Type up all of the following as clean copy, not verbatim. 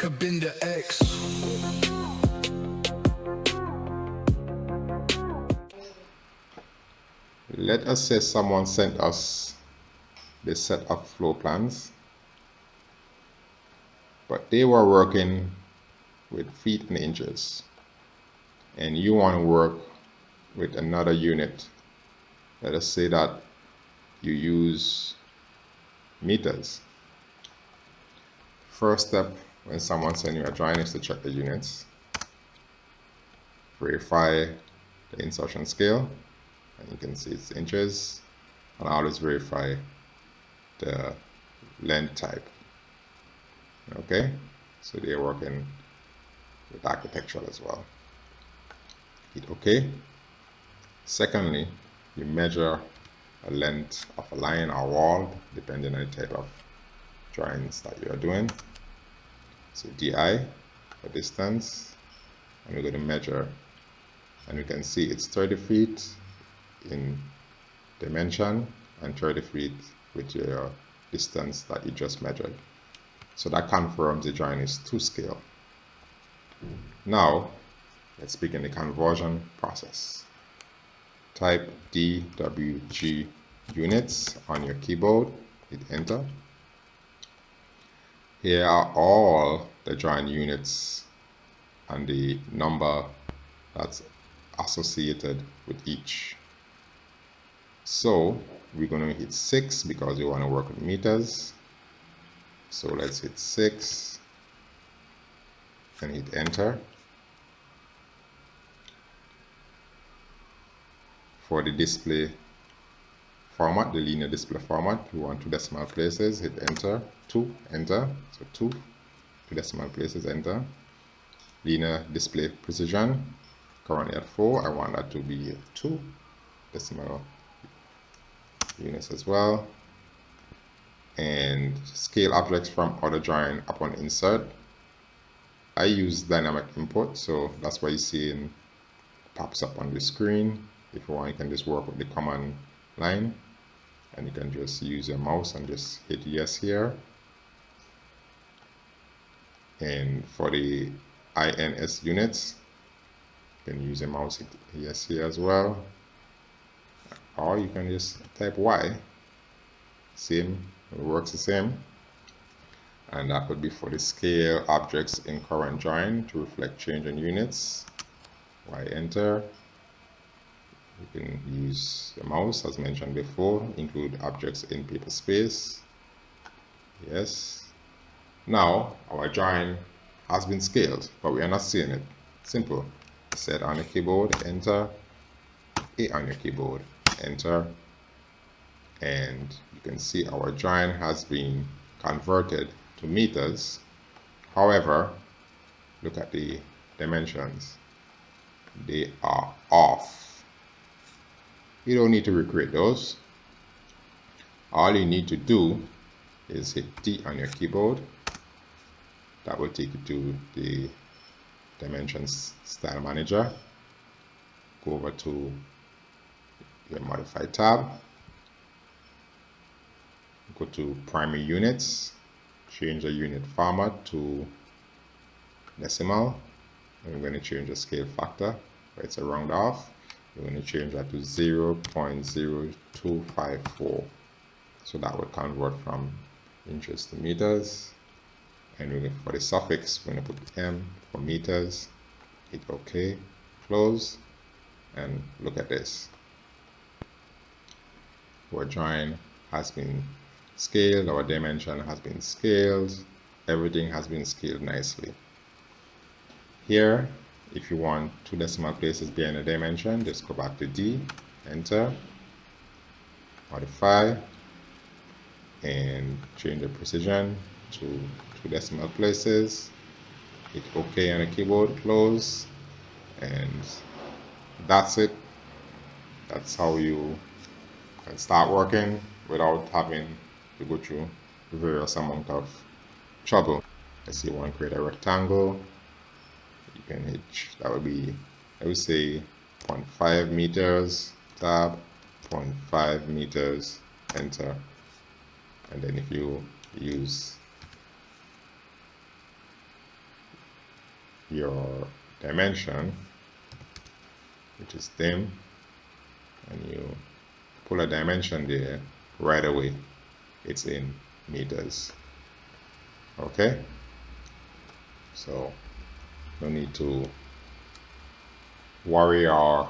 Kabinda X. Let us say someone sent us this set of floor plans, but they were working with feet and inches, and you want to work with another unit. Let us say that you use meters. First step when someone sends you a drawing is to check the units, verify the insertion scale, and you can see it's inches, and always verify the length type. Okay, so they're working with architectural as well. Hit OK. Secondly, you measure a length of a line or wall depending on the type of drawings that you are doing. So DI for distance, and we're going to measure, and you can see it's 30 feet in dimension and 30 feet with your distance that you just measured. So that confirms the drawing is to scale. Now let's begin the conversion process. Type DWGUNITS on your keyboard, hit enter. Here are all the drawing units and the number that's associated with each. So we're going to hit 6 because we want to work with meters. So let's hit 6 and hit enter. For the display format, the linear display format, we want 2 decimal places, hit enter, 2, enter, so 2 decimal places, enter. Linear display precision, currently at 4, I want that to be 2 decimal units as well. And scale objects from auto drawing upon insert. I use dynamic input, so that's why you see it pops up on the screen. If you want, you can just work with the command line, and you can just use your mouse and just hit yes here. And for the INS units, you can use a mouse, hit yes here as well, or you can just type Y. Same, it works the same. And that would be for the scale objects in current drawing to reflect change in units. Y enter. You can use the mouse as mentioned before, include objects in paper space. Yes. Now our drawing has been scaled, but we are not seeing it. Simple. Set on the keyboard, enter. A on your keyboard, enter. And you can see our drawing has been converted to meters. However, look at the dimensions. They are off. You don't need to recreate those. All you need to do is hit T on your keyboard. That will take you to the Dimensions Style Manager. Go over to your Modify tab. Go to Primary Units. Change the unit format to decimal. And we're going to change the scale factor. It's a round off. We're going to change that to 0.0254. So that will convert from inches to meters. And for the suffix, we're going to put M for meters. Hit OK, close, and look at this. Our drawing has been scaled, our dimension has been scaled, everything has been scaled nicely. Here, if you want 2 decimal places behind the dimension, just go back to D, enter, modify, and change the precision to 2 decimal places. Hit OK on the keyboard, close, and that's it. That's how you can start working without having to go through various amount of trouble. Let's say you want to create a rectangle. You can hit, that would be, I would say 0.5 meters, tab, 0.5 meters, enter. And then if you use your dimension, which is dim, and you pull a dimension there, right away it's in meters. Okay, so no need to worry or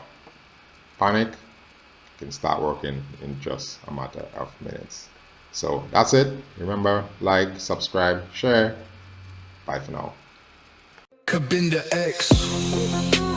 panic. You can start working in just a matter of minutes. So that's it. Remember, like, subscribe, share. Bye for now. Kabinda X.